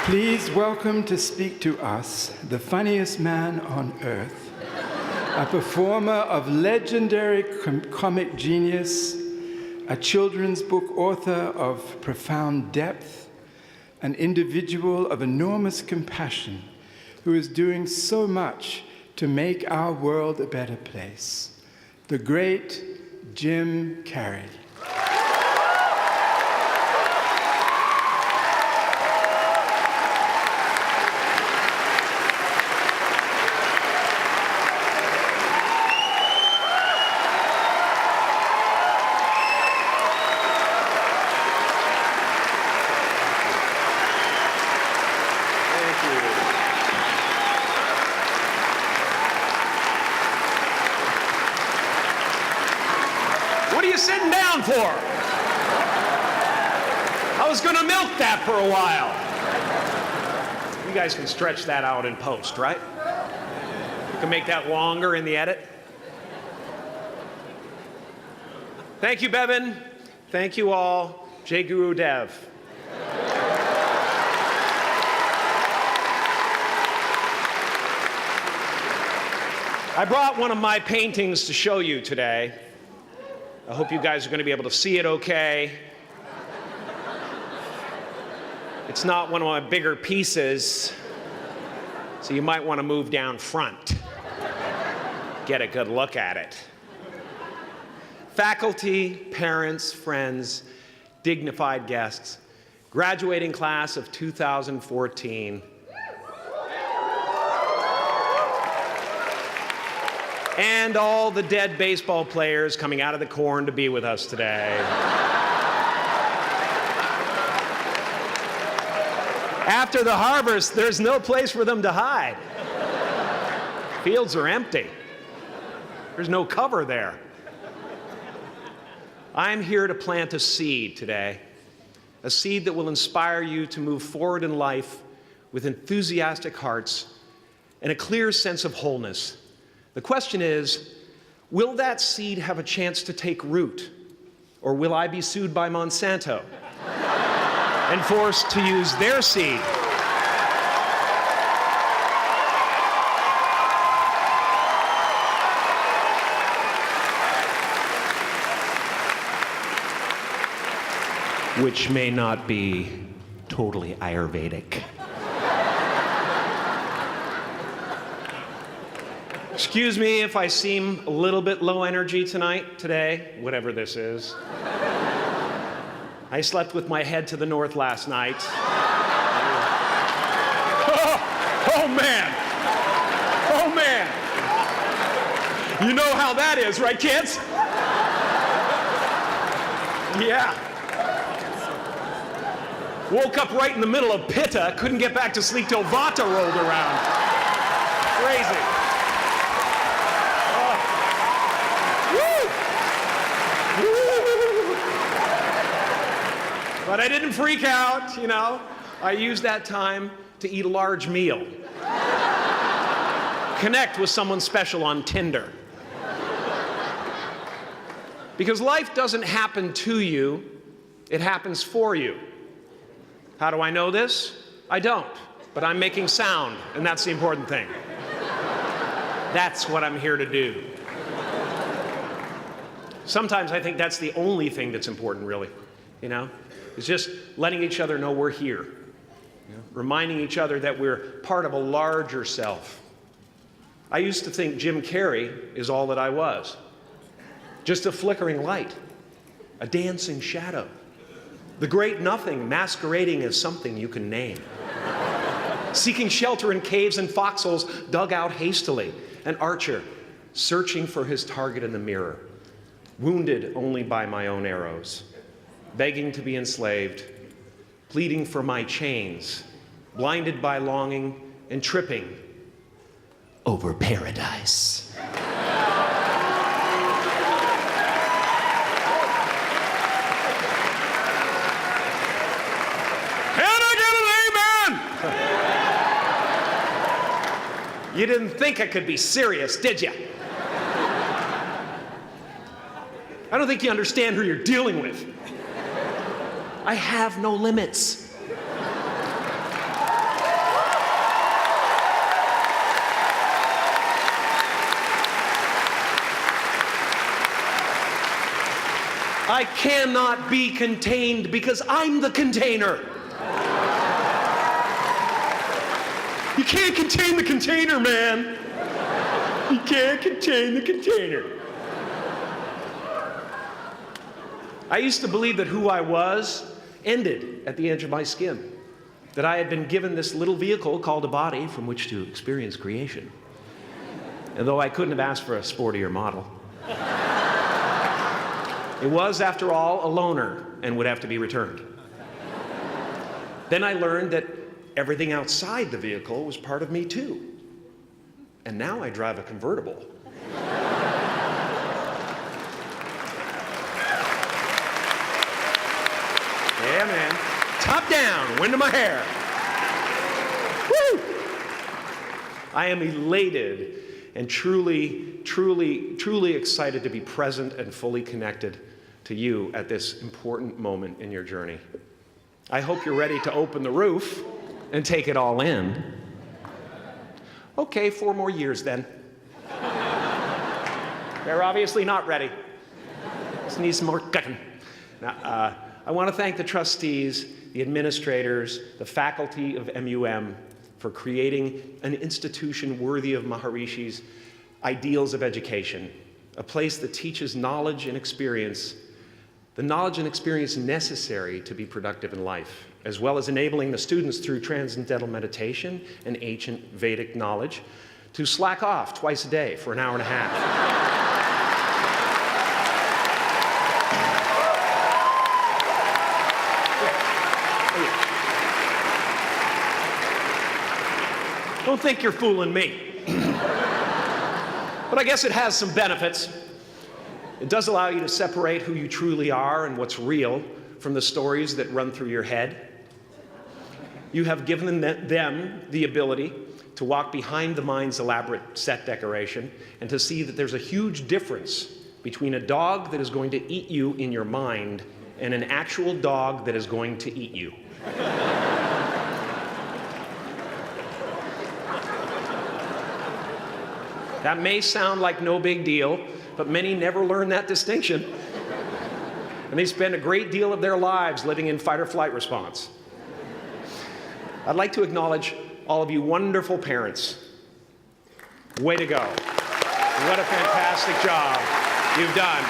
Please welcome to speak to us the funniest man on earth, a performer of legendary comic genius, a children's book author of profound depth, an individual of enormous compassion who is doing so much to make our world a better place, the great Jim Carrey. Sitting down for? I was going to milk that for a while. You guys can stretch that out in post, right? You can make that longer in the edit. Thank you, Bevin. Thank you all. Jai Guru Dev. I brought one of my paintings to show you today. I hope you guys are going to be able to see it okay. It's not one of my bigger pieces, so you might want to move down front. Get a good look at it. Faculty, parents, friends, dignified guests, graduating class of 2014. And all the dead baseball players coming out of the corn to be with us today. After the harvest, there's no place for them to hide. Fields are empty. There's no cover there. I'm here to plant a seed today, a seed that will inspire you to move forward in life with enthusiastic hearts and a clear sense of wholeness. The question is, will that seed have a chance to take root, or will I be sued by Monsanto and forced to use their seed? Which may not be totally Ayurvedic. Excuse me if I seem a little bit low energy today, whatever this is. I slept with my head to the north last night. Oh man! Oh man! You know how that is, right, kids? Yeah. Woke up right in the middle of Pitta, couldn't get back to sleep till Vata rolled around. Crazy. But I didn't freak out, you know. I used that time to eat a large meal. Connect with someone special on Tinder. Because life doesn't happen to you, it happens for you. How do I know this? I don't, but I'm making sound, and that's the important thing. That's what I'm here to do. Sometimes I think that's the only thing that's important, really, you know? It's just letting each other know we're here. You know? Reminding each other that we're part of a larger self. I used to think Jim Carrey is all that I was. Just a flickering light, a dancing shadow, the great nothing masquerading as something you can name. Seeking shelter in caves and foxholes dug out hastily, an archer searching for his target in the mirror, wounded only by my own arrows, begging to be enslaved, pleading for my chains, blinded by longing and tripping over paradise. You didn't think I could be serious, did you? I don't think you understand who you're dealing with. I have no limits. I cannot be contained because I'm the container. You can't contain the container, man. You can't contain the container. I used to believe that who I was ended at the edge of my skin, that I had been given this little vehicle called a body from which to experience creation. And though I couldn't have asked for a sportier model, it was, after all, a loaner and would have to be returned. Then I learned that everything outside the vehicle was part of me too. And now I drive a convertible. Yeah, man. Top down, wind in my hair. Woo! I am elated and truly, truly, truly excited to be present and fully connected to you at this important moment in your journey. I hope you're ready to open the roof and take it all in. Okay, 4 more years then. They're obviously not ready. Just need some more cooking. Now, I want to thank the trustees, the administrators, the faculty of MUM for creating an institution worthy of Maharishi's ideals of education, a place that teaches knowledge and experience, the knowledge and experience necessary to be productive in life, as well as enabling the students through transcendental meditation and ancient Vedic knowledge to slack off twice a day for an hour and a half. Don't think you're fooling me. But I guess it has some benefits. It does allow you to separate who you truly are and what's real from the stories that run through your head. You have given them the ability to walk behind the mind's elaborate set decoration and to see that there's a huge difference between a dog that is going to eat you in your mind and an actual dog that is going to eat you. That may sound like no big deal, but many never learn that distinction. And they spend a great deal of their lives living in fight or flight response. I'd like to acknowledge all of you wonderful parents. Way to go. What a fantastic job you've done.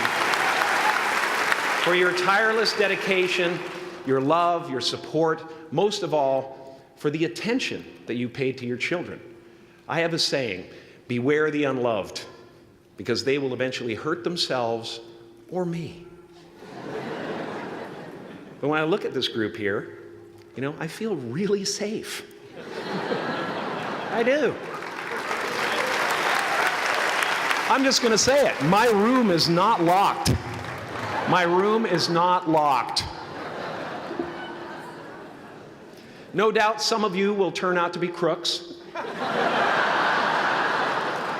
For your tireless dedication, your love, your support, most of all, for the attention that you paid to your children. I have a saying, beware the unloved, because they will eventually hurt themselves or me. But when I look at this group here, you know, I feel really safe. I do. I'm just going to say it. My room is not locked. My room is not locked. No doubt some of you will turn out to be crooks.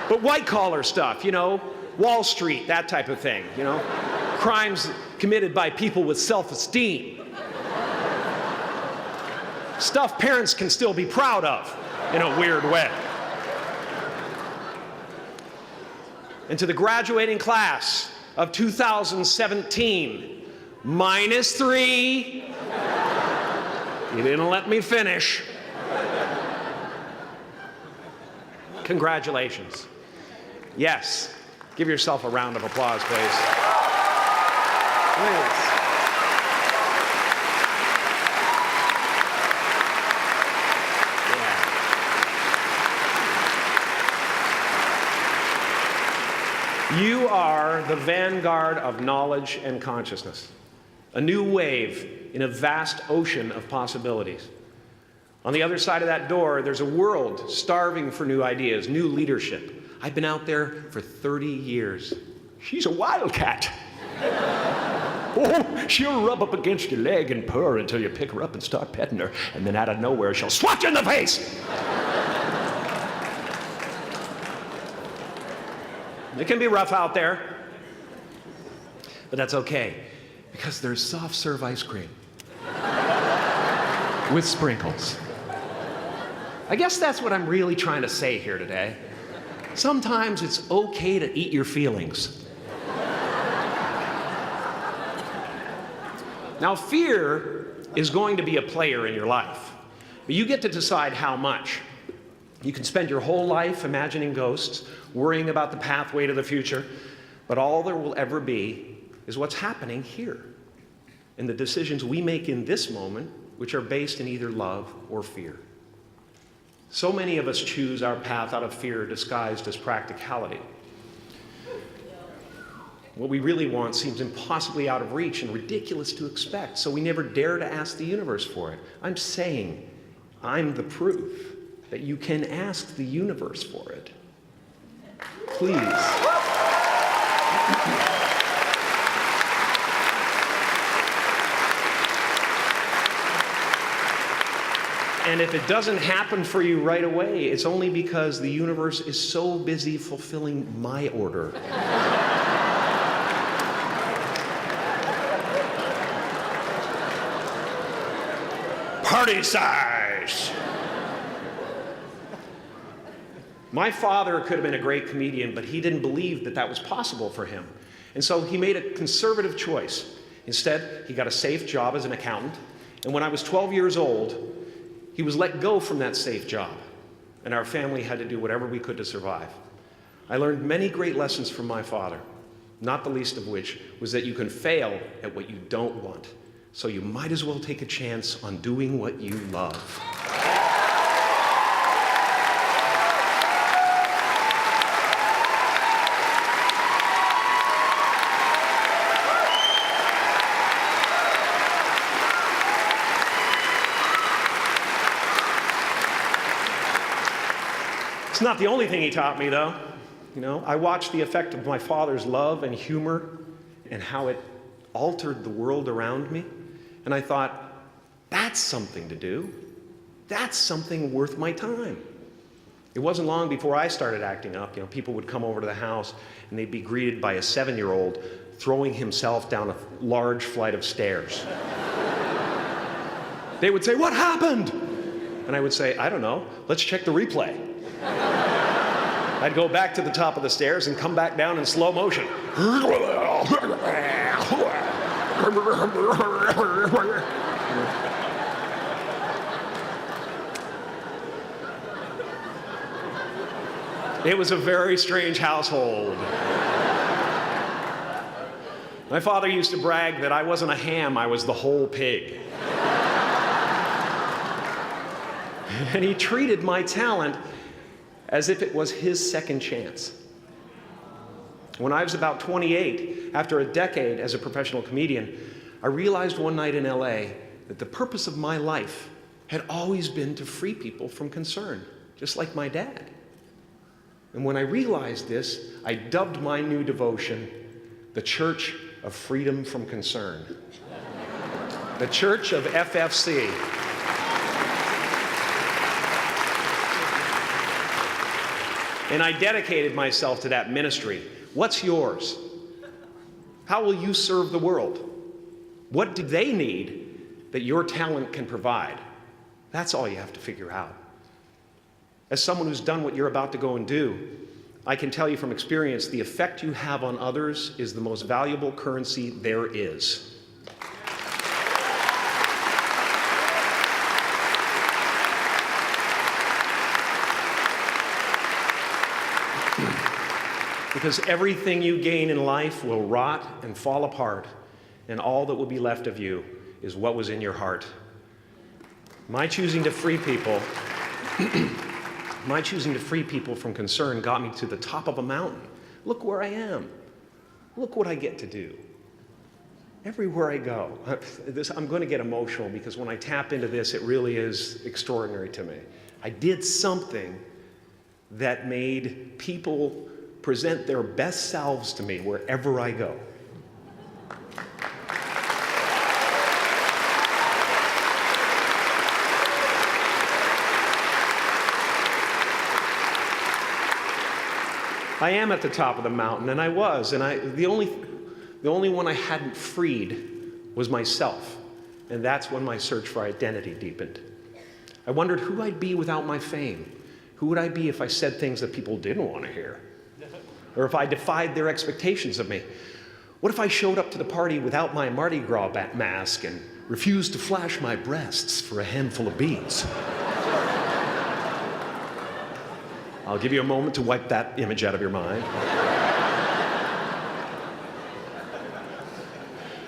But white-collar stuff, you know, Wall Street, that type of thing, you know, crimes committed by people with self-esteem. Stuff parents can still be proud of in a weird way. And to the graduating class of 2017, -3, you didn't let me finish. Congratulations. Yes, give yourself a round of applause, please. Please. Yeah. You are the vanguard of knowledge and consciousness, a new wave in a vast ocean of possibilities. On the other side of that door, there's a world starving for new ideas, new leadership. I've been out there for 30 years. She's a wildcat. Oh, she'll rub up against your leg and purr until you pick her up and start petting her, and then out of nowhere, she'll swat you in the face. It can be rough out there, but that's okay, because there's soft serve ice cream with sprinkles. I guess that's what I'm really trying to say here today. Sometimes it's okay to eat your feelings. Now, fear is going to be a player in your life, but you get to decide how much. You can spend your whole life imagining ghosts, worrying about the pathway to the future, but all there will ever be is what's happening here, and the decisions we make in this moment, which are based in either love or fear. So many of us choose our path out of fear disguised as practicality. What we really want seems impossibly out of reach and ridiculous to expect, so we never dare to ask the universe for it. I'm saying I'm the proof that you can ask the universe for it. Please. And if it doesn't happen for you right away, it's only because the universe is so busy fulfilling my order. Party size! My father could have been a great comedian, but he didn't believe that that was possible for him. And so he made a conservative choice. Instead, he got a safe job as an accountant. And when I was 12 years old, he was let go from that safe job. And our family had to do whatever we could to survive. I learned many great lessons from my father, not the least of which was that you can fail at what you don't want. So you might as well take a chance on doing what you love. It's not the only thing he taught me, though. You know, I watched the effect of my father's love and humor and how it altered the world around me. And I thought, that's something to do. That's something worth my time. It wasn't long before I started acting up. You know, people would come over to the house and they'd be greeted by a 7-year-old throwing himself down a large flight of stairs. They would say, "What happened?" And I would say, "I don't know. Let's check the replay." I'd go back to the top of the stairs and come back down in slow motion. It was a very strange household. My father used to brag that I wasn't a ham, I was the whole pig. And he treated my talent as if it was his second chance. When I was about 28, after a decade as a professional comedian, I realized one night in LA that the purpose of my life had always been to free people from concern, just like my dad. And when I realized this, I dubbed my new devotion the Church of Freedom from Concern. The Church of FFC. And I dedicated myself to that ministry. What's yours? How will you serve the world? What do they need that your talent can provide? That's all you have to figure out. As someone who's done what you're about to go and do, I can tell you from experience, the effect you have on others is the most valuable currency there is. Because everything you gain in life will rot and fall apart, and all that will be left of you is what was in your heart. My choosing to free people, from concern got me to the top of a mountain. Look where I am. Look what I get to do. Everywhere I go. I'm going to get emotional because when I tap into this, it really is extraordinary to me. I did something that made people present their best selves to me wherever I go. I am at the top of the mountain, and I was, and the only one I hadn't freed was myself, and that's when my search for identity deepened. I wondered who I'd be without my fame. Who would I be if I said things that people didn't want to hear? Or if I defied their expectations of me? What if I showed up to the party without my Mardi Gras mask and refused to flash my breasts for a handful of beads? I'll give you a moment to wipe that image out of your mind.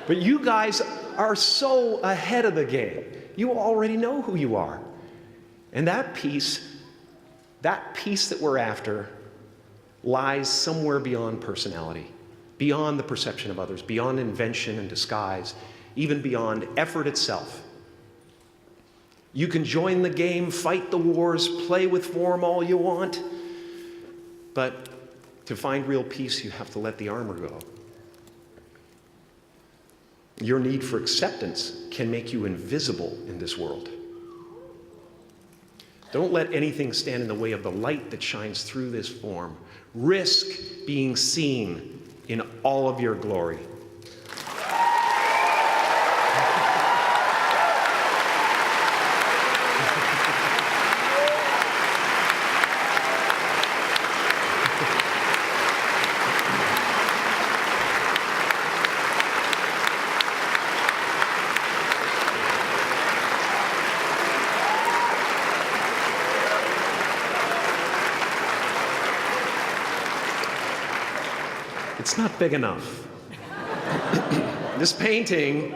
But you guys are so ahead of the game. You already know who you are. And that peace that we're after lies somewhere beyond personality, beyond the perception of others, beyond invention and disguise, even beyond effort itself. You can join the game, fight the wars, play with form all you want, but to find real peace, you have to let the armor go. Your need for acceptance can make you invisible in this world. Don't let anything stand in the way of the light that shines through this form. Risk being seen in all of your glory. It's not big enough. This painting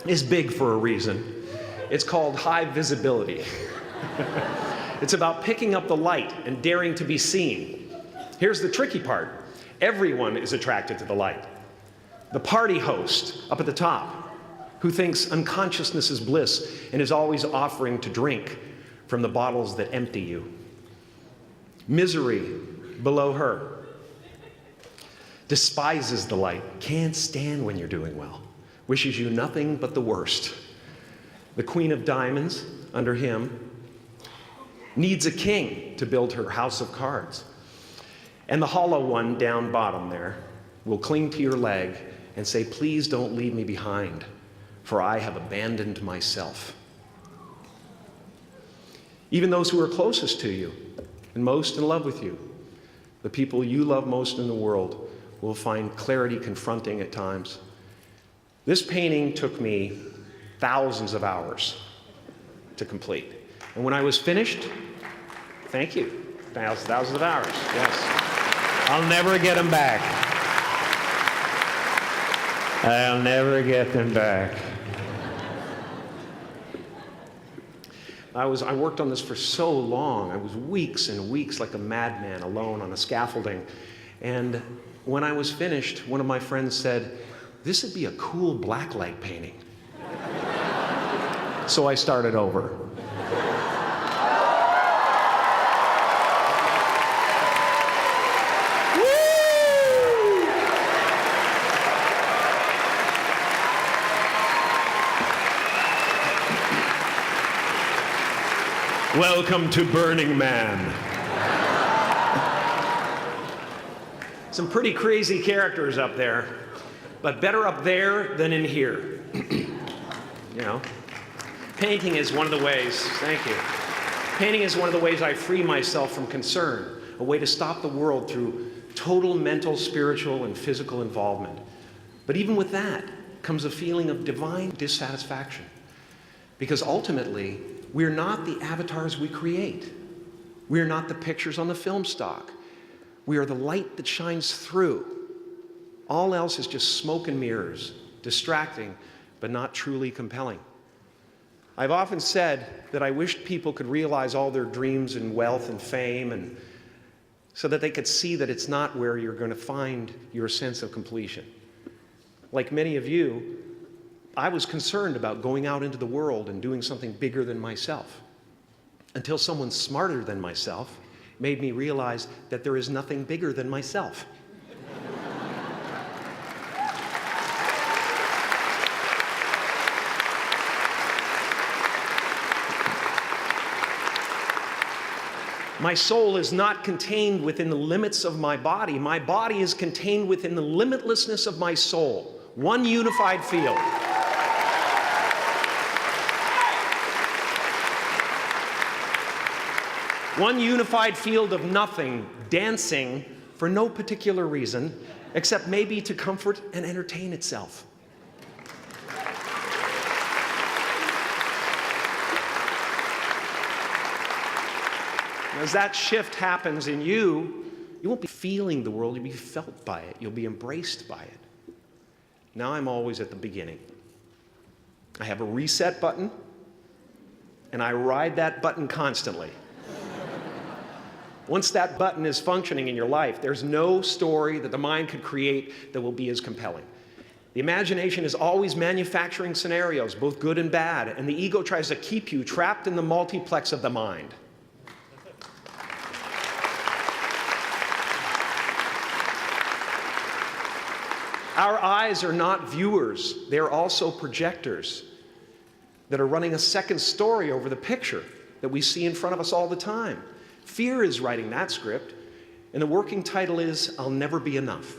is big for a reason. It's called high visibility. It's about picking up the light and daring to be seen. Here's the tricky part. Everyone is attracted to the light. The party host up at the top, who thinks unconsciousness is bliss and is always offering to drink from the bottles that empty you. Misery below her. Despises the light, can't stand when you're doing well, wishes you nothing but the worst. The Queen of Diamonds, under him, needs a king to build her house of cards. And the hollow one down bottom there will cling to your leg and say, please don't leave me behind, for I have abandoned myself. Even those who are closest to you and most in love with you, the people you love most in the world, will find clarity confronting at times. This painting took me thousands of hours to complete. And when I was finished, thank you, thousands of hours, yes. I'll never get them back. I'll never get them back. I worked on this for so long. I was weeks and weeks like a madman alone on a scaffolding. And when I was finished, one of my friends said, this would be a cool blacklight painting. So I started over. Welcome to Burning Man. Some pretty crazy characters up there, but better up there than in here. You know, painting is one of the ways, thank you. Painting is one of the ways I free myself from concern, a way to stop the world through total mental, spiritual, and physical involvement. But even with that comes a feeling of divine dissatisfaction, because ultimately, we're not the avatars we create. We're not the pictures on the film stock. We are the light that shines through. All else is just smoke and mirrors, distracting, but not truly compelling. I've often said that I wished people could realize all their dreams and wealth and fame, and so that they could see that it's not where you're going to find your sense of completion. Like many of you, I was concerned about going out into the world and doing something bigger than myself, until someone smarter than myself made me realize that there is nothing bigger than myself. My soul is not contained within the limits of my body. My body is contained within the limitlessness of my soul, one unified field. One unified field of nothing, dancing for no particular reason, except maybe to comfort and entertain itself. As that shift happens in you, you won't be feeling the world, you'll be felt by it. You'll be embraced by it. Now I'm always at the beginning. I have a reset button, and I ride that button constantly. Once that button is functioning in your life, there's no story that the mind could create that will be as compelling. The imagination is always manufacturing scenarios, both good and bad, and the ego tries to keep you trapped in the multiplex of the mind. Our eyes are not viewers, they're also projectors that are running a second story over the picture that we see in front of us all the time. Fear is writing that script, and the working title is, I'll Never Be Enough.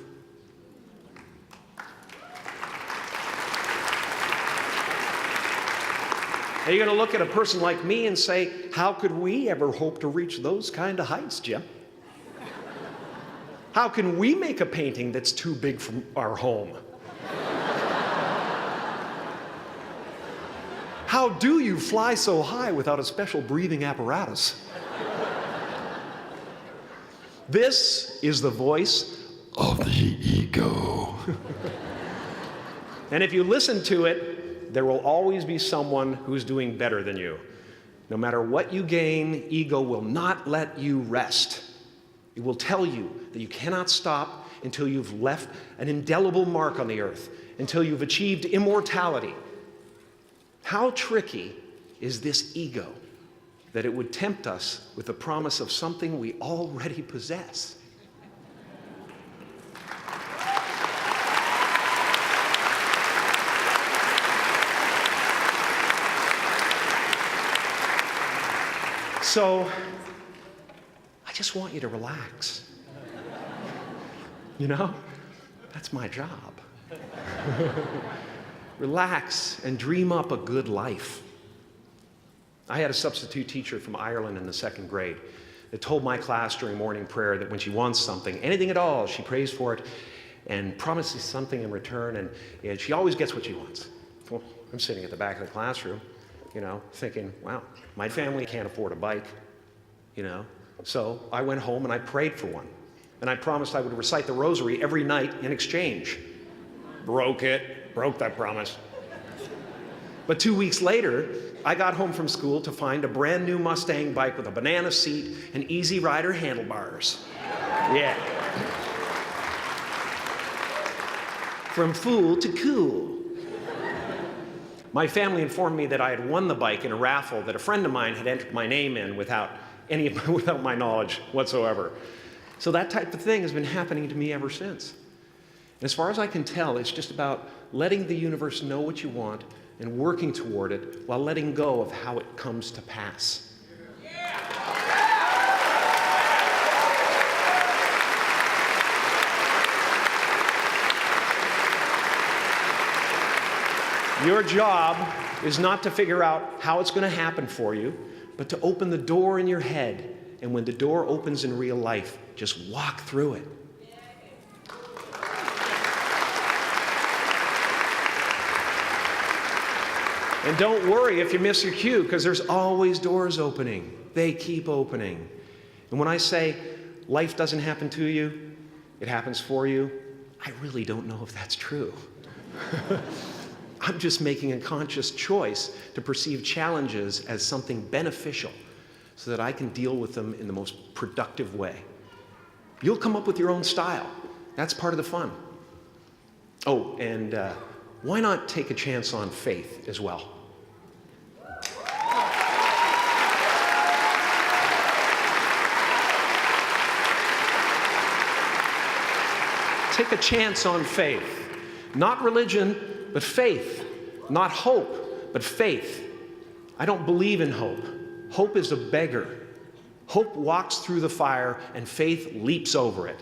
Now you're going to look at a person like me and say, how could we ever hope to reach those kind of heights, Jim? How can we make a painting that's too big for our home? How do you fly so high without a special breathing apparatus? This is the voice of the ego. And if you listen to it, there will always be someone who's doing better than you. No matter what you gain, ego will not let you rest. It will tell you that you cannot stop until you've left an indelible mark on the earth, until you've achieved immortality. How tricky is this ego that it would tempt us with the promise of something we already possess? So, I just want you to relax. You know, that's my job. Relax and dream up a good life. I had a substitute teacher from Ireland in the 2nd grade that told my class during morning prayer that when she wants something, anything at all, she prays for it and promises something in return, and she always gets what she wants. Well, I'm sitting at the back of the classroom, you know, thinking, wow, my family can't afford a bike, you know. So I went home and I prayed for one. And I promised I would recite the rosary every night in exchange. Broke that promise. But 2 weeks later, I got home from school to find a brand new Mustang bike with a banana seat and Easy Rider handlebars. Yeah. From fool to cool. My family informed me that I had won the bike in a raffle that a friend of mine had entered my name in without my knowledge whatsoever. So that type of thing has been happening to me ever since. And as far as I can tell, it's just about letting the universe know what you want and working toward it while letting go of how it comes to pass. Your job is not to figure out how it's going to happen for you, but to open the door in your head. And when the door opens in real life, just walk through it. And don't worry if you miss your cue, because there's always doors opening. They keep opening. And when I say life doesn't happen to you, it happens for you, I really don't know if that's true. I'm just making a conscious choice to perceive challenges as something beneficial so that I can deal with them in the most productive way. You'll come up with your own style. That's part of the fun. Oh, and why not take a chance on faith as well? Take a chance on faith. Not religion, but faith. Not hope, but faith. I don't believe in hope. Hope is a beggar. Hope walks through the fire, and faith leaps over it.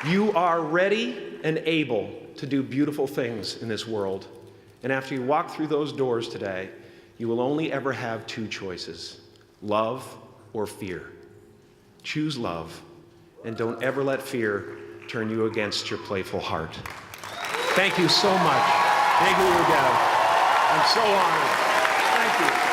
You are ready and able to do beautiful things in this world. And after you walk through those doors today, You will only ever have two choices, love or fear. Choose love, and don't ever let fear turn you against your playful heart. Thank you so much. Thank you, Dad. I'm so honored. Thank you.